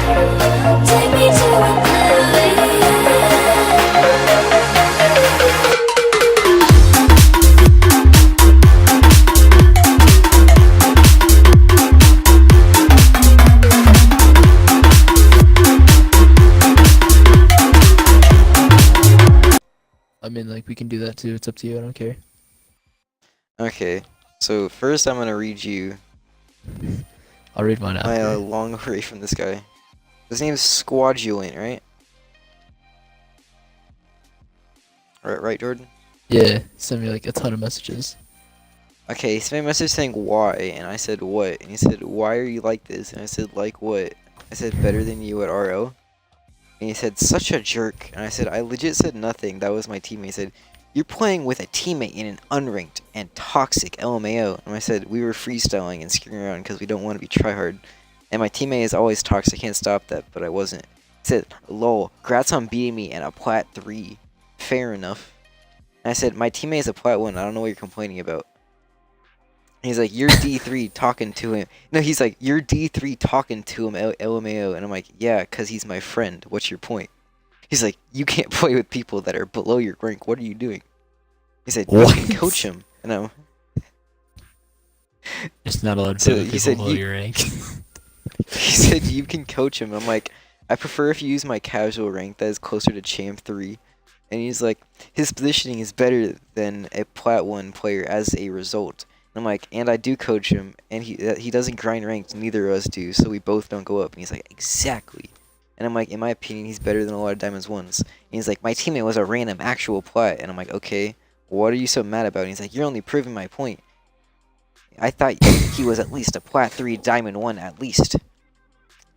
Take me to I mean, like, we can do that too. It's up to you. I don't care. Okay, so first I'm gonna read you I'll read mine my after. long array from this guy. His name's Squadulant, right? Right, Jordan? Yeah, send me like a ton of messages. Okay, he sent me a message saying why, and I said what? And he said, why are you like this? And I said, like what? I said, better than you at RO. And he said, such a jerk. And I said, I legit said nothing. That was my teammate. He said, you're playing with a teammate in an unranked and toxic LMAO. And I said, we were freestyling and screwing around because we don't want to be tryhard. And my teammate is always toxic. I can't stop that, but I wasn't. He said, lol, grats on beating me in a plat 3. Fair enough. And I said, my teammate is a plat 1. I don't know what you're complaining about. And he's like, you're D3 talking to him. No, he's like, you're D3 talking to him, LMAO. And I'm like, yeah, because he's my friend. What's your point? He's like, you can't play with people that are below your rank. What are you doing? He said, you can coach him. And I'm... It's not allowed to So play with he people said below you- your rank. He said, you can coach him. I'm like, I prefer if you use my casual rank that is closer to Champ 3. And he's like, his positioning is better than a Plat 1 player as a result. And I'm like, and I do coach him, and he doesn't grind ranked, neither of us do, so we both don't go up. And he's like, exactly. And I'm like, in my opinion, he's better than a lot of Diamonds 1s. And he's like, my teammate was a random actual Plat. And I'm like, okay, what are you so mad about? And he's like, you're only proving my point. I thought he was at least a Plat 3 Diamond 1 at least.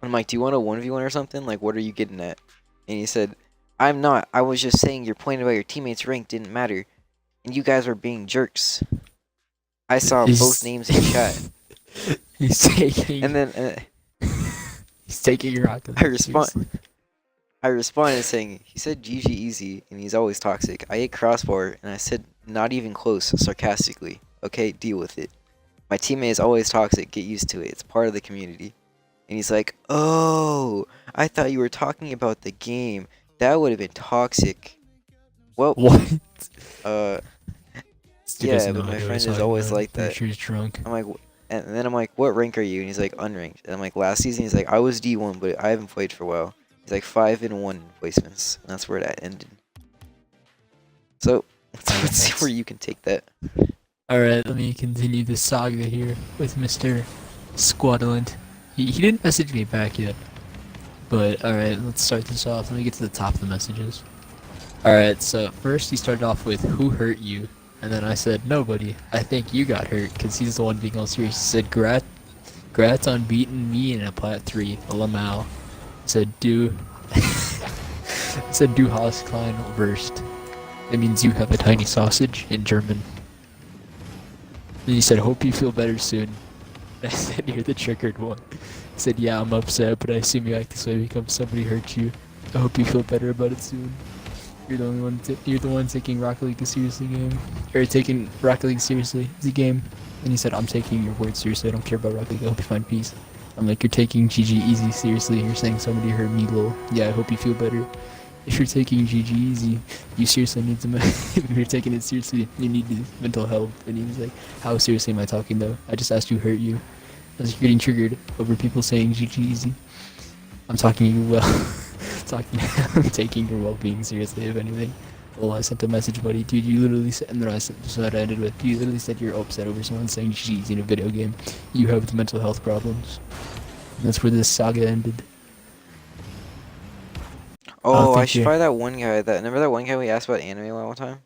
I'm like, do you want a 1v1 or something? Like, what are you getting at? And he said, I'm not. I was just saying your point about your teammate's rank didn't matter. And you guys were being jerks. I saw both names in chat. He's taking. And then he's taking your rocket. I responded saying, he said GG easy, and he's always toxic. I ate crossbar, and I said, not even close, sarcastically. Okay, deal with it. My teammate is always toxic. Get used to it. It's part of the community. And he's like, oh, I thought you were talking about the game. That would have been toxic. Well, What? yeah, but my friend is always like that. Sure he's drunk. I'm like, and then I'm like, what rank are you? And he's like, unranked. And I'm like, last season, he's like, I was D1, but I haven't played for a while. He's like 5-1 in placements, and that's where that ended. So, let's see where you can take that. Alright, let me continue the saga here with Mr. Squadulant. He didn't message me back yet. But, alright, let's start this off. Let me get to the top of the messages. Alright, so first he started off with, who hurt you? And then I said, nobody. I think you got hurt, because he's the one being all serious. He said, Grats on beating me in a plat 3. Lamau. Said, du hast klein Wurst. It means you have a tiny sausage in German. And he said, hope you feel better soon. I said, you're the triggered one. He said, yeah, I'm upset, but I assume you act this way because somebody hurt you. I hope you feel better about it soon. You're the only one. You're the one taking Rocket League seriously, game. Or taking Rocket League seriously, the game. And he said, I'm taking your words seriously. I don't care about Rocket League. I hope you find peace. I'm like, you're taking GG easy seriously. You're saying somebody hurt me, lol. Yeah, I hope you feel better. If you're taking GG easy, you seriously need to. If you're taking it seriously, you need mental health. And he was like, how seriously am I talking though? I just asked you hurt you. I was getting triggered over people saying GG easy. I'm talking you well. I'm taking your well-being seriously, if anything. Well, I sent a message, buddy. Dude, you literally said, and then I said, so that I ended with, you literally said you're upset over someone saying GG in a video game. You have the mental health problems. And that's where this saga ended. Oh, I should find that one guy. Remember that one guy we asked about anime one time?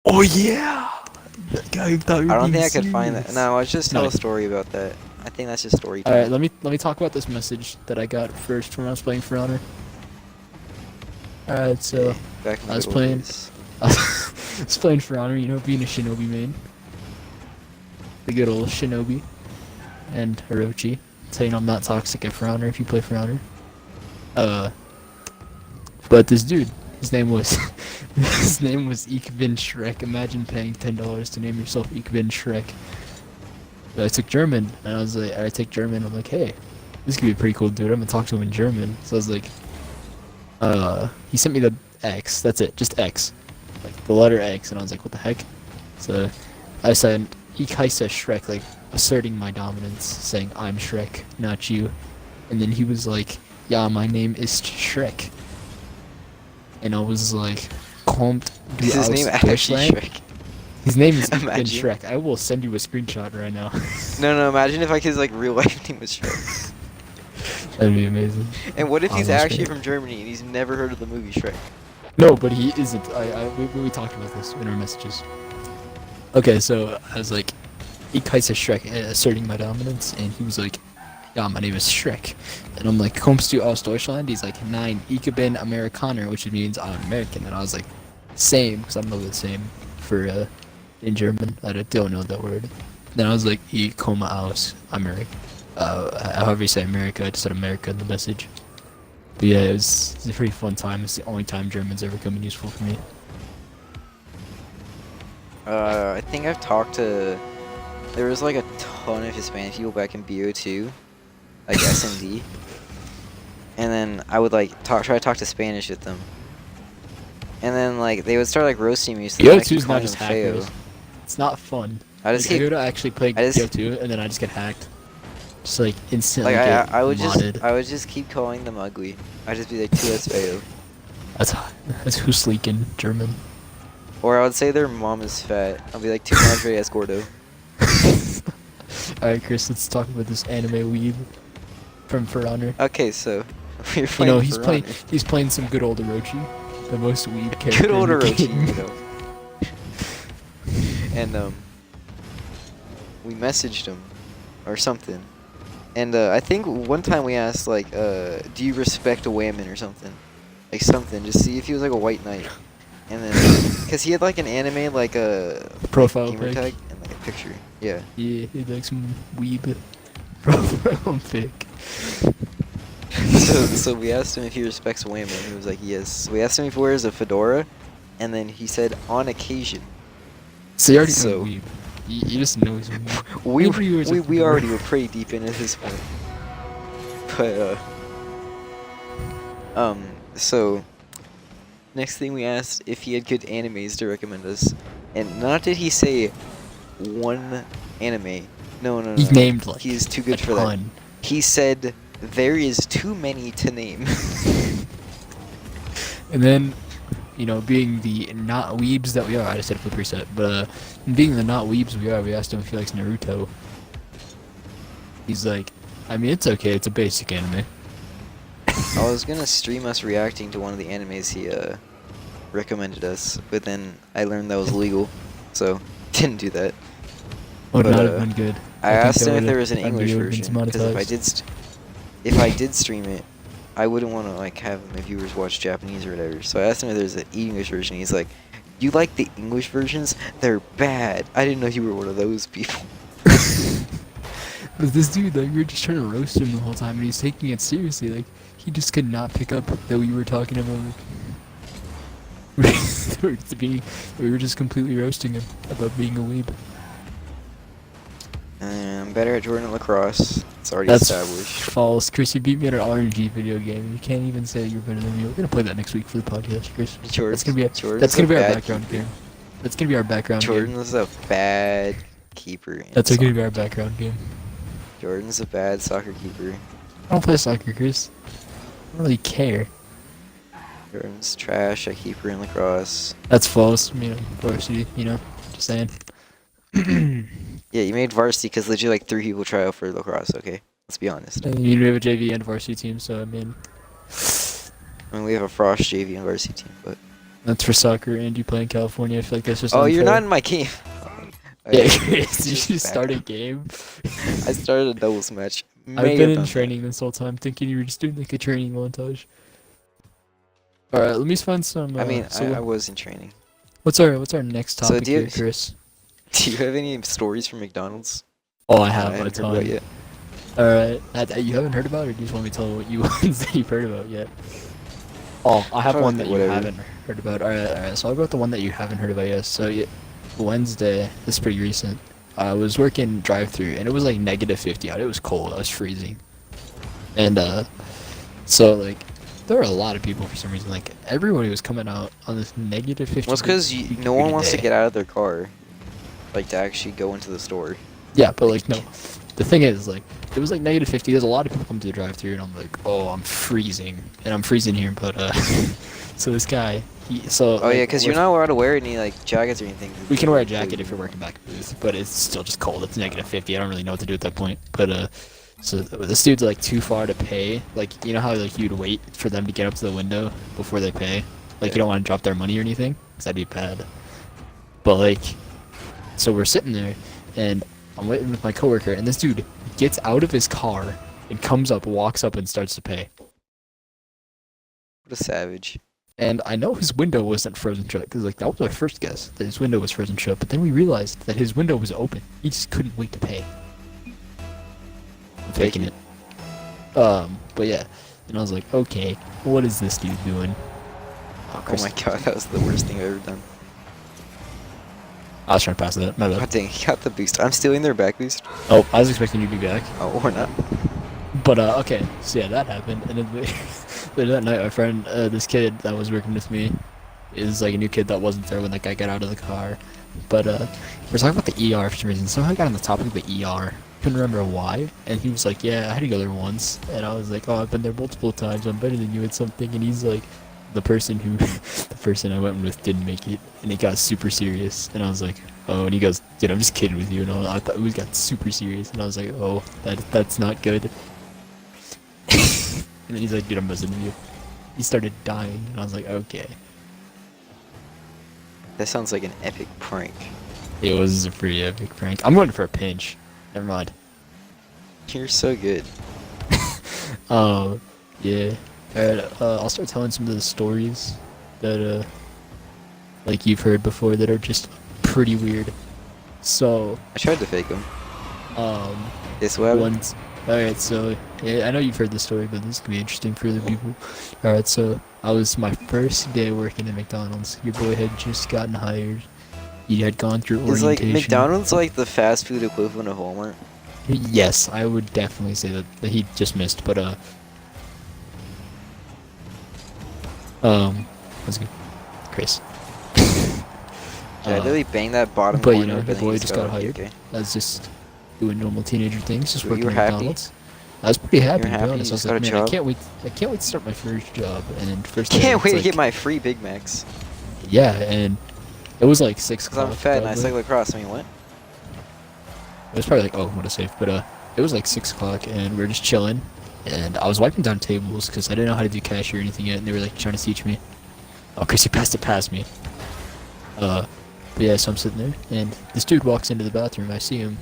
Oh yeah! That guy who thought we were I don't think I being could find that. serious. No, let's just tell No. a story about that. I think that's just story time. Alright, let me talk about this message that I got first when I was playing For Honor. Alright, so Back in the I was good old playing days. I was playing For Honor, you know, being a Shinobi main. The good old Shinobi. And Orochi. Saying I'm not toxic at For Honor if you play For Honor. But this dude, his name was Ik bin Shrek. Imagine paying $10 to name yourself Ik bin Shrek. But I took German, and I was like, I take German, I'm like, hey, this could be pretty cool, dude. I'm gonna talk to him in German. So I was like, he sent me the X. That's it, just X, like the letter X, and I was like, what the heck? So I said, Ich heiße Shrek, like asserting my dominance, saying I'm Shrek, not you. And then he was like, yeah, my name is Shrek. And I was like, kommt du Is his aus name actually Deutschland? Shrek? His name is Imagine. Shrek. I will send you a screenshot right now. No, imagine if like his like real life name was Shrek. That'd be amazing. And what if he's Almost actually Shrek. from Germany and he's never heard of the movie Shrek? No, but he isn't. We talked about this in our messages. Okay, so I was like, Ich heiße Shrek, asserting my dominance, and he was like, yeah, my name is Shrek. And I'm like, kommst du aus Deutschland? He's like, nein, ich bin Amerikaner, which means I'm American. And I was like, same, because I don't know the same for in German. I don't know that word. Then I was like, ich komme aus Amerika. However you say America, I just said America in the message. But yeah, it's a pretty fun time. It's the only time German's ever come in useful for me. I think I've talked to. There was like a ton of Hispanic people back in BO2, like SMD, and then I would like try to talk to Spanish with them, and then like they would start like roasting me. So then I keep BO2 is not calling just them feo. hackers. It's not fun. I just Like, I keep go to actually play BO2 and then I just get hacked. Just like instantly like get I would modded. I would just keep calling them ugly. I'd just be like 2S feo. That's Husleek in German. Or I would say their mom is fat. I'll be like tu madre es gordo. Alright, Chris, let's talk about this anime weeb from For Honor. Okay, so we're You playing know, he's For playing Honor. he's playing some good old Orochi, the most weeb character. Good old in the Orochi, game. you know. And we messaged him or something. And I think one time we asked like, do you respect a woman or something? Like something, just see if he was like a white knight. And then, cause he had like an anime like a Profile gamer pic. tag and like a picture. Yeah. Yeah, he like some weeb profile pic. So we asked him if he respects women. He was like yes. We asked him if he wears a fedora, and then he said on occasion. So you already So- know weeb. You just know he's a weeb. We Maybe he wears a we fedora. already were pretty deep into this point. But so next thing we asked if he had good animes to recommend us, and not did he say one anime. No. He named like He's too good a for that. ton. He said there is too many to name. And then, you know, being the not weebs that we are, I just said flip reset, but being the not weebs we are, we asked him if he likes Naruto. He's like, I mean, it's okay, it's a basic anime. I was gonna stream us reacting to one of the animes he recommended us, but then I learned that was illegal, so didn't do that. Would But, not have been good. I think asked that him if would've- there was an that English video would've been version, because demonetized. if I did stream it, I wouldn't want to like have my viewers watch Japanese or whatever. So I asked him if there's an English version. He's like, "You like the English versions? They're bad." I didn't know you were one of those people. But this dude, like, we were just trying to roast him the whole time, and he's taking it seriously. Like, he just could not pick up that we were talking about, we were just completely roasting him about being a weeb. I'm better at Jordan lacrosse. It's already That's established. false. Chris, you beat me at an RNG video game. You can't even say you're better than me. We're gonna play that next week for the podcast, Chris. Jordan's, That's gonna be Jordan's our a bad background keeper. game. That's gonna be our background game. Jordan's a bad keeper. in That's gonna be our soccer. background game. Jordan's a bad soccer keeper. I don't play soccer, Chris. I don't really care. Jordan's trash at keeper in lacrosse. That's false. You know, varsity. You know, just saying. Yeah, you made varsity because legit like 3 people try out for lacrosse. Okay, let's be honest. You have a JV and varsity team, so I mean, I mean, we have a Frost JV and varsity team, but that's for soccer, and you play in California. I feel like that's just. oh, you're unfair. not in my game. Yeah, Okay, Chris, you just should back start a up. game. I started a doubles match. I've May been have in done training this whole time, thinking you were just doing like a training montage. All right, let me find some. that. I mean, so I was in training. what's our next So topic do you- here, Chris? Do you have any stories from McDonald's? Oh, I that have a haven't heard about ton. yet? All right, you haven't heard about, or do you just want me to tell what you ones that you've heard about yet? Oh, I have Fuck one it, that you whatever. haven't heard about. All right. So I wrote the one that you haven't heard about yet. So yeah, Wednesday, this is pretty recent. I was working drive-through, and it was like -50 out. It was cold. I was freezing. And so like there were a lot of people for some reason. Like everybody was coming out on this negative 50. Well, it's because no one wants to day. get out of their car, like to actually go into the store. Yeah, but like no. The thing is, like, it was like negative 50. There's a lot of people come to the drive-thru, and I'm like, oh, I'm freezing, and I'm freezing here. But so this guy, Oh like, yeah, because you're not allowed to wear any like jackets or anything. we can wear a jacket if you're working back at booth, but it's still just cold. It's negative 50. I don't really know what to do at that point. But so this dude's like too far to pay. Like, you know how like you'd wait for them to get up to the window before they pay. Like, you don't want to drop their money or anything, because that'd be bad. But like, so we're sitting there, and I'm waiting with my coworker, and this dude gets out of his car and comes up, walks up, and starts to pay. What a savage. And I know his window wasn't frozen shut, because like that was my first guess, that his window was frozen shut. But then we realized that his window was open. He just couldn't wait to pay. I'm faking it. But yeah, and I was like, okay, what is this dude doing? Oh my god, that was the worst thing I've ever done. I was trying to pass that. My God bad. dang, he got the boost. I'm stealing their back boost. Oh, I was expecting you to be back. Oh, or not. But okay, so yeah, that happened, and then later that night, my friend, this kid that was working with me, is like a new kid that wasn't there when that guy got out of the car. But we're talking about the ER for some reason. Somehow I got on the topic of the ER. Couldn't remember why, and he was like, "Yeah, I had to go there once," and I was like, "Oh, I've been there multiple times. I'm better than you at something." And he's like, "The person who, the person I went with didn't make it, and it got super serious." And I was like, "Oh," and he goes, "Dude, I'm just kidding with you." And I thought it got super serious, and I was like, "Oh, that's not good." And then he's like, "Dude, I'm messing with you." He started dying, and I was like, "Okay." That sounds like an epic prank. It was a pretty epic prank. I'm going for a pinch. Never mind. You're so good. Yeah. Alright, I'll start telling some of the stories that, like you've heard before that are just pretty weird. So, I tried to fake him. This what happened? Alright, so, yeah, I know you've heard this story, but this could be interesting for other people. Alright, so, I was my first day working at McDonald's. Your boy had just gotten hired. He had gone through Is like orientation. McDonald's like the fast food equivalent of Walmart? Yes, I would definitely say that he just missed, but that's good. Chris. Did I literally bang that bottom But corner? you know, your then boy he just got hired. Okay. I was just doing normal teenager things, just Were working you at happy? McDonald's. I was pretty happy, You're to happy be honest. you I was just like, got a man, job? I can't wait to start my first job. And first day, Can't it's wait to like, get my free Big Macs. yeah, and it was like 6 Cause o'clock. I'm fat and I probably. suck lacrosse. I mean, what? It was probably like, oh, what a safe, but it was like 6 o'clock, and we were just chilling. And I was wiping down tables because I didn't know how to do cashier or anything yet, and they were like trying to teach me. Oh, Chris, you passed it past me. But yeah, so I'm sitting there, and this dude walks into the bathroom. I see him,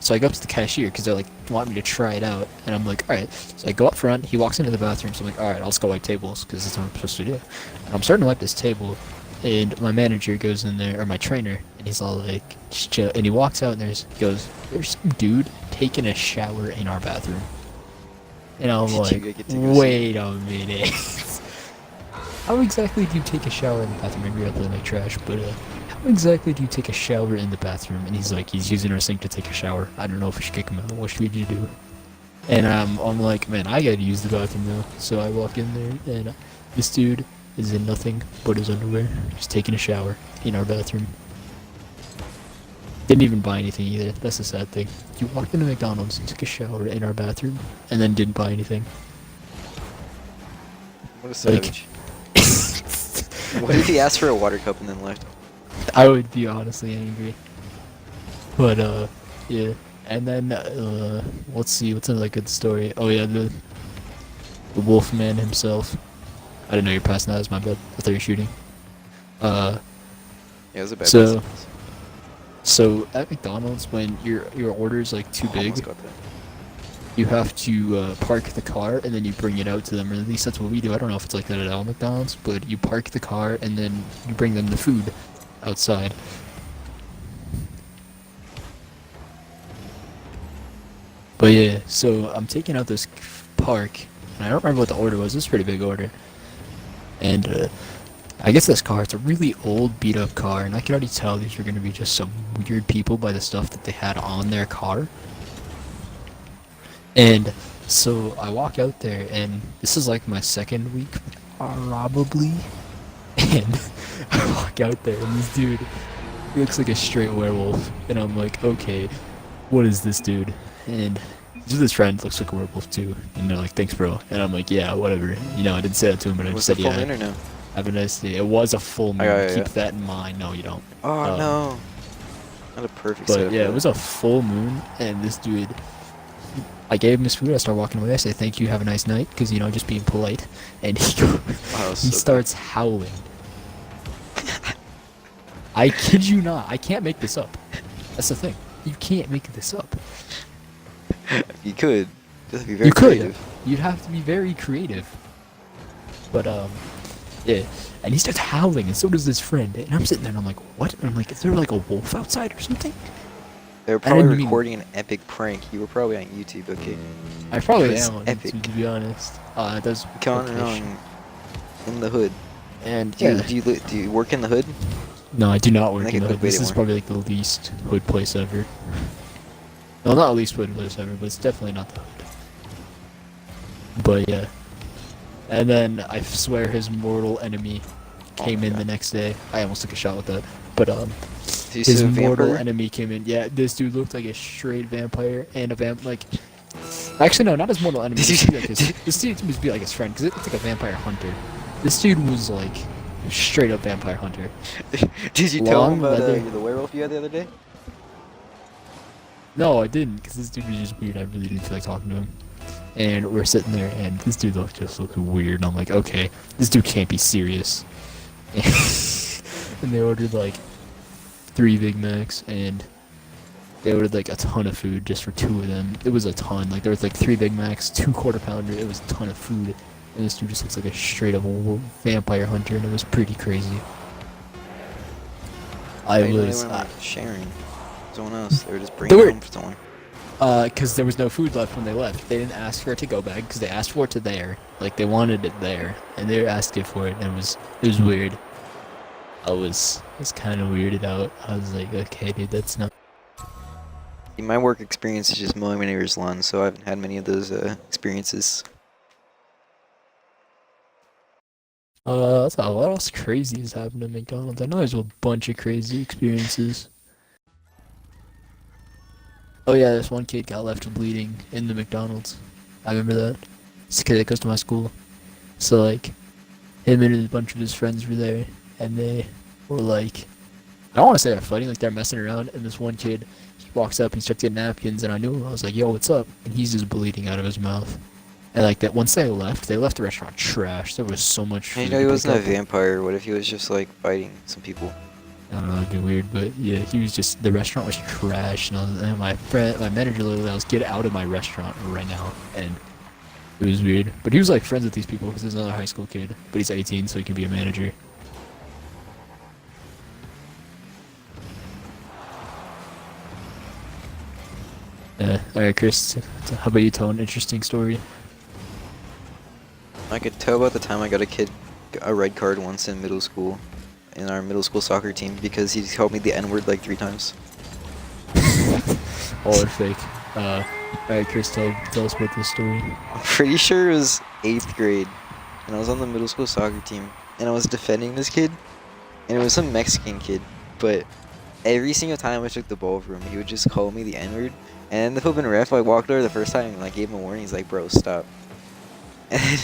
so I go up to the cashier because they're like want me to try it out, and I'm like, all right. So I go up front. He walks into the bathroom, so I'm like, all right, I'll just go wipe tables because that's what I'm supposed to do. And I'm starting to wipe this table, and my manager goes in there, or my trainer, and he's all like, just chill. And he walks out, and he goes, "There's some dude taking a shower in our bathroom." And I'm Did you like, get to go see wait a minute. How exactly do you take a shower in the bathroom? Maybe you're like trash, but how exactly do you take a shower in the bathroom? And he's like, he's using our sink to take a shower. I don't know if we should kick him out. What should we do? And I'm like, man, I gotta use the bathroom though. So I walk in there, and this dude is in nothing but his underwear, just taking a shower in our bathroom. Didn't even buy anything either. That's the sad thing. You walked into McDonald's, took a shower in our bathroom, and then didn't buy anything. What a savage. What if he asked for a water cup and then left? I would be honestly angry. But yeah. And then let's see, what's another good story? Oh yeah, the Wolfman himself. I didn't know you were passing that as my bad. I thought you were shooting. Yeah, it was a bad So business. so at McDonald's, when your order is like too big, Almost got that. you have to park the car and then you bring it out to them, or at least that's what we do. I don't know if it's like that at all McDonald's, but you park the car and then you bring them the food outside. But yeah, so I'm taking out this park, and I don't remember what the order was. It was a pretty big order. And I guess this car, it's a really old, beat-up car, and I could already tell these were going to be just some weird people by the stuff that they had on their car. And So I walk out there, and this is like my second week, probably. And I walk out there, and this dude, he looks like a straight werewolf. And I'm like, okay, what is this dude? And he's with his friend, looks like a werewolf too. And they're like, thanks, bro. And I'm like, yeah, whatever. You know, I didn't say that to him, but I just Was the said, full yeah, moon or no? have a nice day. It was a full moon. Yeah, Keep yeah. that in mind. No, you don't. Oh Um, no. Not a perfect But setup yeah, for it was that. a full moon, and this dude, I gave him his food. I start walking away. I say, "Thank you, have a nice night," because you know, just being polite. And Wow, that was he so starts howling. I kid you not. I can't make this up. That's the thing. You can't make this up. bad. You could. Just be very You could. creative. You'd have to be very creative. But yeah. And he starts howling, and so does his friend. And I'm sitting there, and I'm like, "What?" And I'm like, "Is there like a wolf outside or something?" They were I probably didn't mean- recording an epic prank. You were probably on YouTube, okay? I probably It's am on epic. YouTube, to be honest. It does. Coming okay, on in the hood. And Do you, yeah. do you work in the hood? No, I do not work Make in it the hood. clickbait This is more. probably like the least hood place ever. Well, not the least hood place ever, but it's definitely not the hood. But yeah. And then I swear his mortal enemy came my in God. the next day. I almost took a shot with that. But Do you his see a mortal vampire? enemy came in. Yeah, this dude looked like a straight vampire and a like. Actually, no, not his mortal enemy. Did This you- dude, like this dude must be like his friend, because it looked like a vampire hunter. This dude was like straight up vampire hunter. Did you tell him Long about leather. the werewolf you had the other day? No, I didn't, because this dude was just weird. I really didn't feel like talking to him. And we're sitting there, and this dude just looked weird. And I'm like, okay, this dude can't be serious. And they ordered like 3 Big Macs, and they ordered like a ton of food just for 2 of them. It was a ton. Like there was like 3 Big Macs, 2 quarter pounder. It was a ton of food. And this dude just looks like a straight up vampire hunter, and it was pretty crazy. I didn't know was. they weren't like sharing. Someone else. They were just bringing were- it home for someone. Because there was no food left when they left. They didn't ask for it to go bag because they asked for it to there. Like they wanted it there, and they were asking for it, and it was weird. I was kind of weirded out. I was like, okay, dude, that's not. See, my work experience is just mowing my neighbor's lawn, so I haven't had many of those experiences. That's a lot else crazy has happened at McDonald's. I know there's a bunch of crazy experiences. Oh yeah, this one kid got left bleeding in the McDonald's. I remember that. It's a kid that goes to my school. So like, him and a bunch of his friends were there, and they were like, I don't want to say they're fighting, like they're messing around, and this one kid walks up and starts getting napkins, and I knew him. I was like, yo, what's up? And he's just bleeding out of his mouth. And like that, once they left the restaurant trash. There was so much food. And you know he to pick wasn't a up. vampire. What if he was just like fighting some people? I don't know, it'd be weird, but yeah, he was just, the restaurant was trash, and my manager literally was, get out of my restaurant right now, and it was weird. But he was like friends with these people, because he's another high school kid, but he's 18, so he can be a manager. Alright, Chris, how about you tell an interesting story? I could tell about the time I got a red card once in middle school, in our middle school soccer team, because he called me the N-word like 3 times. All are fake. Alright, Chris, tell us about this story. I'm pretty sure it was 8th grade, and I was on the middle school soccer team, and I was defending this kid, and it was some Mexican kid, but every single time I took the ball from him, he would just call me the N-word, and the flipping ref, I walked over the first time and I gave him a warning. He's like, bro, stop. And then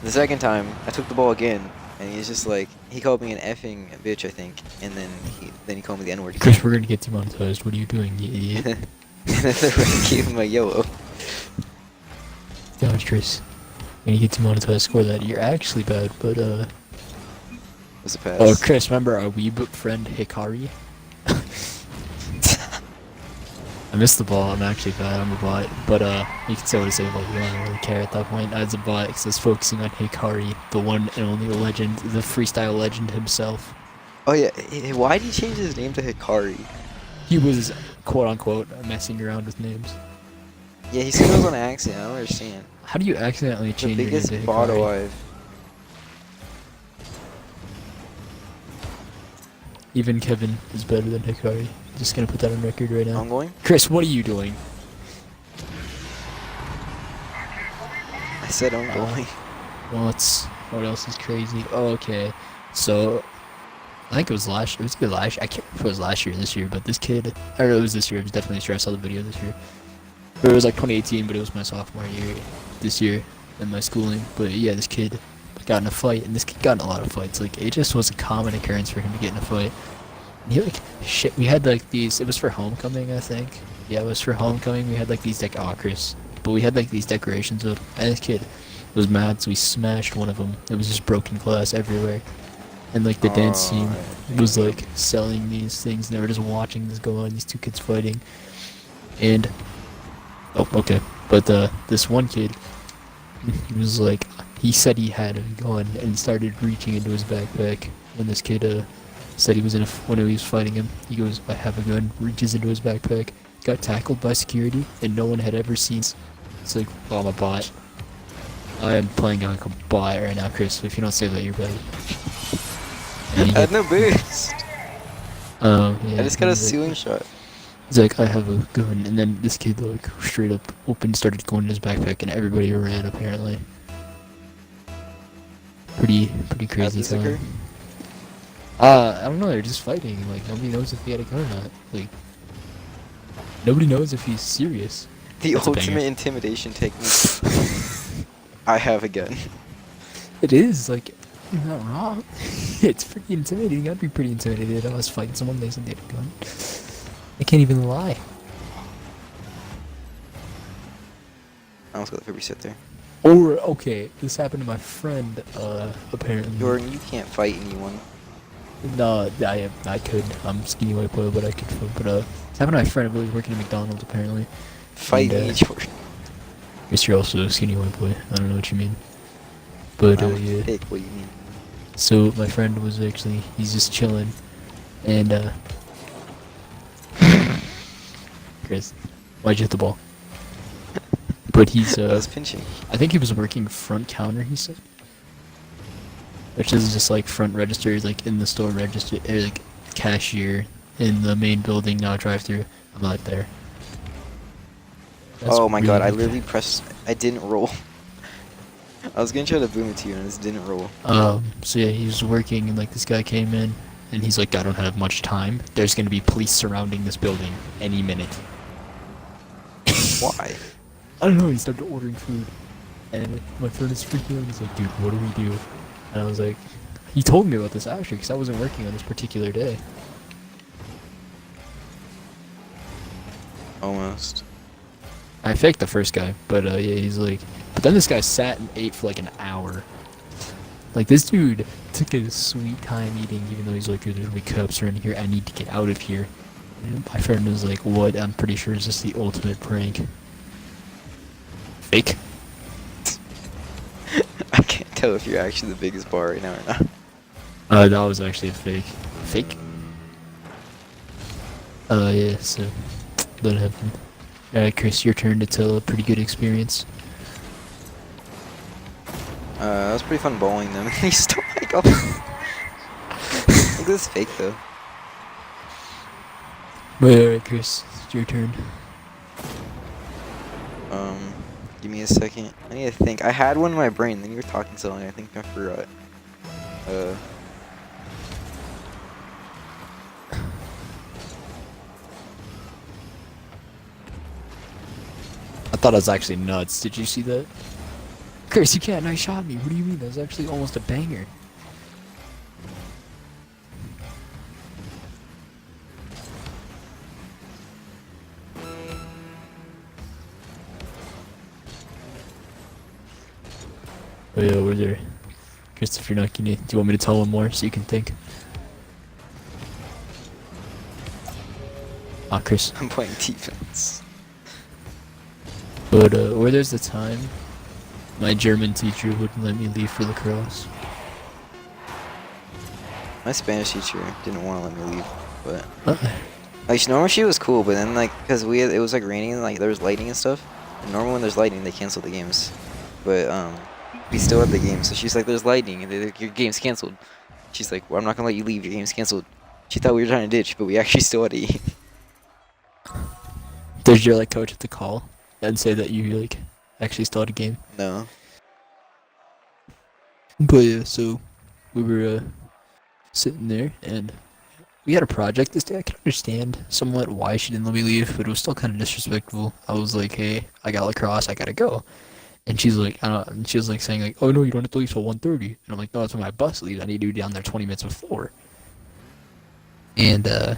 the second time, I took the ball again, and he's just like, he called me an effing bitch, I think, and then he called me the N-word. Chris, we're gonna get demonetized. What are you doing, you idiot? And then the ref gave him a yellow. Gosh, Chris. When you get demonetized, score that. You're actually bad, but It was a pass. Oh, Chris, remember our Weeb friend Hikari? I missed the ball. I'm actually bad. I'm a bot. But you can say what you say about you. I don't really care at that point. As a bot, because I was focusing on Hikari, the one and only legend, the freestyle legend himself. Oh yeah, why did he change his name to Hikari? He was quote unquote messing around with names. Yeah, he said it was on accident. I don't understand. How do you accidentally The change your name biggest to bot Hikari? alive. Even Kevin is better than Hikari. Just gonna put that on record right now. I'm going. Chris, what are you doing? I said I'm going. What else is crazy? Oh, okay. So I think it was last. It was good last. I can't remember if it was last year or this year, but this kid. I don't know. It was this year. It was definitely this year. I saw the video this year. Or it was like 2018, but it was my sophomore year this year in my schooling. But yeah, this kid got in a fight, and this kid got in a lot of fights. Like it just was a common occurrence for him to get in a fight. And he like shit. We had like these. It was for homecoming, I think. Yeah, it was for homecoming. We had like these Chris. But we had like these decorations of. And this kid was mad, so we smashed one of them. It was just broken glass everywhere. And like the dance team was like selling these things, and they were just watching this go on. These two kids fighting, and oh, okay. But this one kid, he was like, he said he had a gun and started reaching into his backpack. When this kid said he was when he was fighting him, he goes, "I have a gun." Reaches into his backpack, got tackled by security, and no one had ever seen. It's like, oh, I'm a bot. I am playing like a bot right now, Chris. If you don't say that, you're bad. I had no boost. Yeah. I just got a ceiling shot. He's like, I have a gun, and then this kid like straight up started going in his backpack, and everybody ran apparently. Pretty crazy time. I don't know. They're just fighting. Like nobody knows if he had a gun or not. Like nobody knows if he's serious. The ultimate intimidation technique. I have a gun. It is like. You're not wrong. It's pretty intimidating. I'd be pretty intimidated if I was fighting someone they said they had a gun. I can't even lie. I almost got the reset there. Or, okay, this happened to my friend, apparently. Jordan, you can't fight anyone. No, I could. I'm skinny white boy, but I could fight. But, this happened to my friend. I believe working at McDonald's, apparently. Fight me, Jordan. Guess you're also a skinny white boy. I don't know what you mean. But, yeah. Pick what you mean. So my friend was actually, he's just chilling, and Chris, why'd you hit the ball? But he's I was pinching. I think he was working front counter, he said, which is just like front register, like in the store register, like cashier in the main building, now drive-through. I'm not there. That's oh my god! I really literally pressed. I didn't roll. I was gonna try to boom it to you, and it just didn't roll. So yeah, he was working, and like this guy came in, and he's like, I don't have much time. There's gonna be police surrounding this building any minute. Why? I don't know. He started ordering food, and my friend is freaking out. He's like, dude, what do we do? And I was like, he told me about this actually, because I wasn't working on this particular day. Almost. I faked the first guy, but yeah, he's like, but then this guy sat and ate for like an hour. Like this dude took his sweet time eating, even though he's like, there's gonna be cops around here. I need to get out of here. And my friend was like, what? I'm pretty sure it's just the ultimate prank. Fake. I can't tell if you're actually the biggest bar right now or not. That was actually a fake. Fake? Yeah, so that happened. Alright, Chris, your turn to tell a pretty good experience. It was pretty fun bowling them. You stole my golf. Look at this fake though. Alright, Chris, it's your turn. Give me a second. I need to think. I had one in my brain, then you were talking so long, I think I forgot. I thought I was actually nuts. Did you see that? Chris, you can't nice shot me. What do you mean? That was actually almost a banger. Oh yeah, we're there. Chris, if you're not gonna, do you want me to tell one more so you can think? Ah, Chris. I'm playing defense. But, or there's the time my German teacher wouldn't let me leave for lacrosse. My Spanish teacher didn't want to let me leave, but like normally she was cool, but then like because it was like raining and like there was lightning and stuff. And normally when there's lightning they cancel the games, but we still had the game, so she's like, "There's lightning, and your game's canceled." She's like, "Well, I'm not gonna let you leave. Your game's canceled." She thought we were trying to ditch, but we actually still had to eat. Did your like coach have to call and say that you like actually still had a game? No. But yeah, so we were sitting there, and we had a project this day. I can understand somewhat why she didn't let me leave, but it was still kind of disrespectful. I was like, "Hey, I got lacrosse. I gotta go." And she's like, and she was like saying like, "Oh no, you don't have to leave till 1:30." And I'm like, "No, that's when my bus leaves. I need to be down there 20 minutes before." And it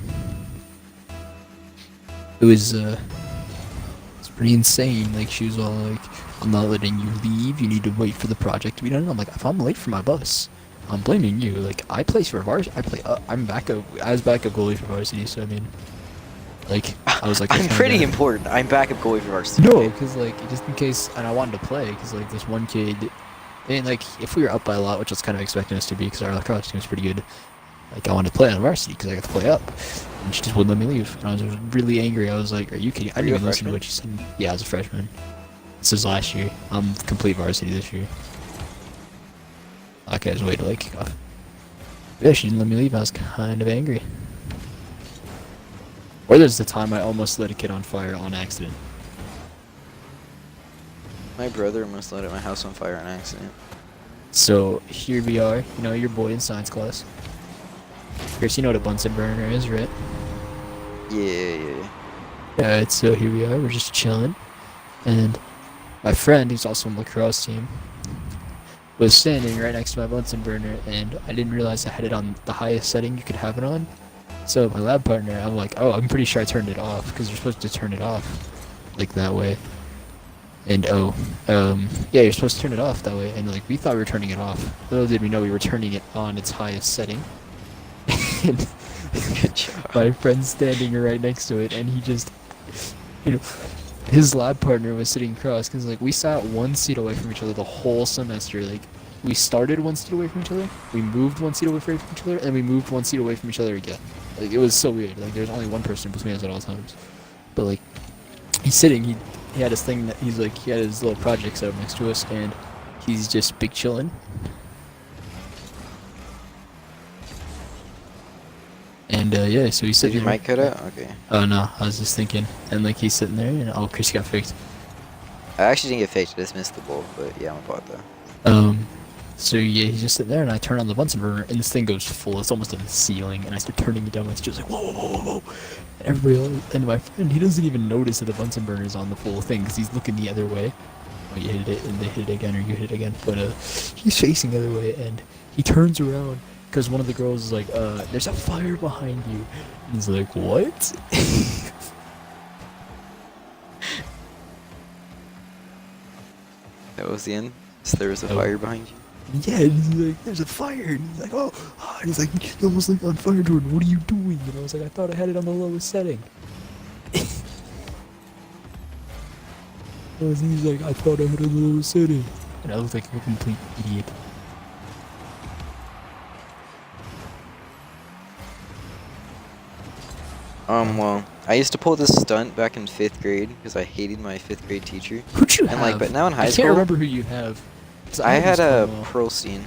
was it's pretty insane. Like she was all like, "I'm not letting you leave. You need to wait for the project to be done." And I'm like, "If I'm late for my bus, I'm blaming you. Like I play for varsity. I play. I'm backup. I was backup goalie for varsity. So I mean, like I was like, I I'm kind pretty of important. I'm backup goalie for varsity. no, Okay? because like just in case, and I wanted to play because like this one kid. And like if we were up by a lot, which I was kind of expecting us to be, because our lacrosse team was pretty good. Like I wanted to play on varsity because I got to play up, and she just wouldn't let me leave. And I was really angry. I was like, "Are you kidding?" I Were didn't you a even listen to freshman? what she said. Yeah, I was a freshman. This is last year. I'm complete varsity this year. Okay, I was way to like. Yeah, she didn't let me leave. I was kind of angry. Or there's the time I almost lit a kid on fire on accident. My brother almost lit my house on fire on accident. So here we are. You know, your boy in science class. Chris, you know what a Bunsen burner is, right? Yeah. Alright, so here we are. We're just chilling, and my friend, who's also on the lacrosse team, was standing right next to my Bunsen burner, and I didn't realize I had it on the highest setting you could have it on. So my lab partner, I'm like, "Oh, I'm pretty sure I turned it off because you're supposed to turn it off like that way." And yeah, you're supposed to turn it off that way. And like we thought we were turning it off. Little did we know we were turning it on its highest setting. And Good job. my friend's standing right next to it, and he just, you know, his lab partner was sitting across because like we sat one seat away from each other the whole semester. Like we started one seat away from each other, we moved one seat away from each other, and we moved one seat away from each other again. Like it was so weird. Like there's only one person between us at all times. But like he's sitting, he had his thing that he's like he had his little project set up next to us, and he's just big chilling. And yeah, so he's Did sitting your there. mic cut out? Okay. Oh no, I was just thinking, and like he's sitting there, and oh, Chris got fixed. I actually didn't get faked. I just missed the ball, but yeah, I'm a bot though. So yeah, he's just sitting there, and I turn on the Bunsen burner, and this thing goes full. It's almost to the ceiling, and I start turning it down. And it's just like whoa, whoa, whoa, whoa. And everybody, and my friend, he doesn't even notice that the Bunsen burner is on the full thing because he's looking the other way. Oh, you hit it, and they hit it again, or you hit it again. But he's facing the other way, and he turns around because one of the girls is like, "There's a fire behind you." And he's like, "What?" That was the end. So there was a Oh. fire behind you. Yeah, and he's like, "There's a fire," and he's like, "Oh," and he's like, "You almost lit on fire, Jordan. What are you doing?" And I was like, "I thought I had it on the lowest setting." He's like, "I thought I had it on the lowest setting," and I looked like a complete idiot. Well, I used to pull this stunt back in 5th grade because I hated my 5th grade teacher. Who'd you And have? like, but now in high I school, can't remember who you have. 'Cause I had a Como. Pearlstein.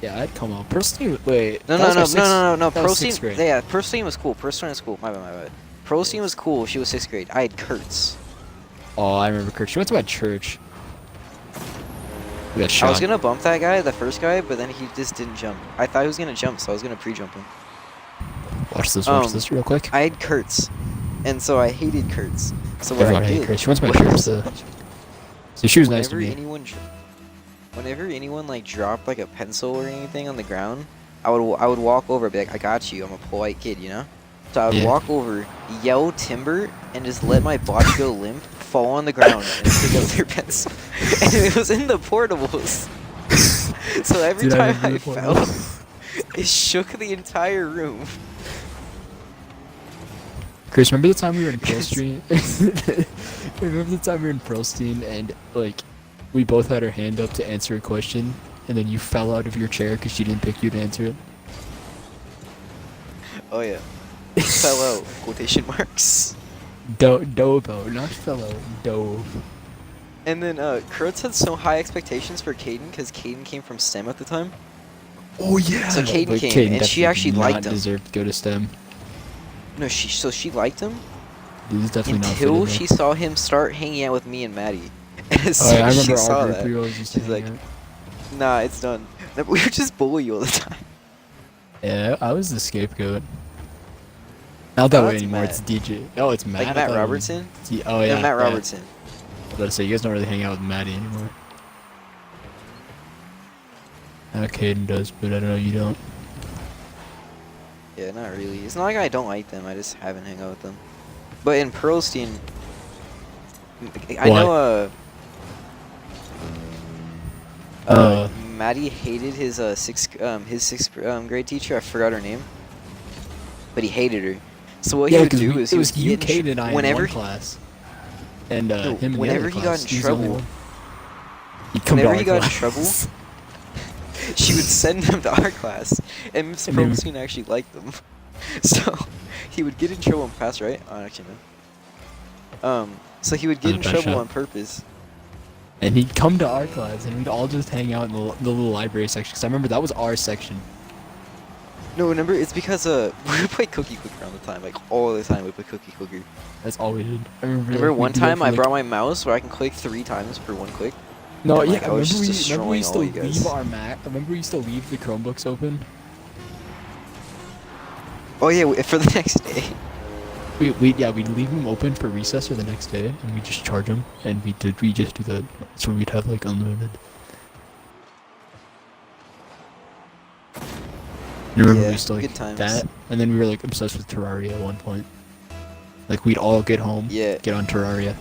Yeah, I had Como. Pearlstein. Wait. No, that no, was no, our no, sixth- no, no, no. That was sixth Pearlstein. grade. Yeah, Pearlstein was cool. Pearlstein was cool. My bad, my bad. Pearlstein was cool. She was 6th grade. I had Kurtz. Oh, I remember Kurt. She went to my church. We got I shot. was gonna bump that guy, the first guy, but then he just didn't jump. I thought he was gonna jump, so I was gonna pre-jump him. Watch this real quick. I had Kurtz, and so I hated Kurtz. So what Everyone I hated did Kurt. She went to my was, church. So she was nice to whenever me. whenever anyone like dropped like a pencil or anything on the ground, I would walk over, and be like, "I got you. I'm a polite kid, you know." So I would Yeah. walk over, yell timber, and just let my body go limp, fall on the ground, and pick up their pencil. And it was in the portables. So every Dude, time remember I the portable. fell, it shook the entire room. Chris, remember the time we were in Pearlstein? Remember the time we were in Pearlstein and like we both had our hand up to answer a question, and then you fell out of your chair because she didn't pick you to answer it. Oh yeah, fell out. Quotation marks. Dove out, not fell out. Dove. And then Kurtz had so high expectations for Caden because Caden came from STEM at the time. Oh yeah. So Caden But came, Caden and she definitely actually did liked not him. deserve to go to STEM. No, she liked him This is definitely until not she fitting saw him start hanging out with me and Maddie. And as there. Oh soon yeah, I as she remember saw our group. that, We always used to she's hang like, out. Nah, it's done. No, we would just bully you all the time. Yeah, I was the scapegoat. Not that Oh, way that's anymore. Matt. It's DJ. Oh, it's Matt. Like I Matt thought it was Robertson? Oh No, yeah, Matt yeah. Robertson. I was about to say you guys don't really hang out with Maddie anymore. Caden does, but I don't know you don't. Yeah, not really. It's not like I don't like them. I just haven't hung out with them. But in Pearlstein, I Why? know Uh, Maddie hated his sixth grade teacher. I forgot her name, but he hated her. So what he yeah, would because do is it he was would you, get in Caden, and I in whenever one class, and no, him in the whenever other he class. got in He's the only trouble, one. He'd come to whenever our he got in class. trouble, she would send him to our class, and Miss And they would- Pearlstein actually liked them. So he would get in trouble and pass, right? Oh, actually no. So he would get in That was a bad trouble shot. on purpose. And he'd come to our class, and we'd all just hang out in the little library section. Because I remember that was our section. No, remember, it's because we would play Cookie Clicker all the time, like all the time we play Cookie Clicker. That's all we did. I remember. Remember like, one we'd do that time for, I like- brought my mouse where I can click 3 times per one click? No, and, yeah. like, I I was remember just we destroying used to all you guys. leave our Mac. I remember we used to leave the Chromebooks open. Oh yeah, for the next day. We'd leave them open for recess or the next day, and we just charge them, and we just do that. So we'd have like unlimited. You remember Yeah, we used to like good times. that, and then we were like obsessed with Terraria at one point. Like we'd all get home, Yeah. get on Terraria,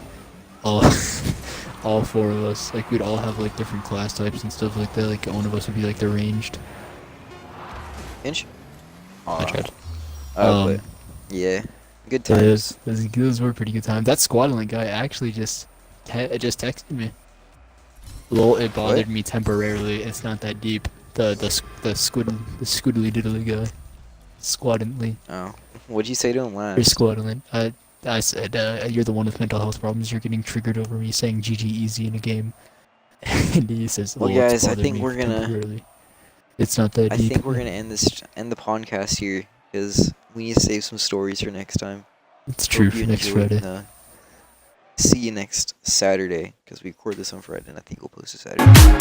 all all 4 of us. Like we'd all have like different class types and stuff like that. Like one of us would be like the ranged. Inch? I tried. But yeah, good times. Those were pretty good times. That Squadlink guy actually just texted me. Lol, it bothered me temporarily. It's not that deep. The squiddly diddly guy. Squadlink. Oh, what'd you say to him Or last? Squadlink. I said, you're the one with mental health problems. You're getting triggered over me saying GG easy in a game. And he says, Well, "Lol, it's guys, I bothered think me we're gonna. temporarily." It's not that I deep. think we're gonna end the podcast here because we need to save some stories for next time. It's true Hope for you next enjoyed, Friday. and, see you next Saturday because we record this on Friday and I think we'll post it Saturday.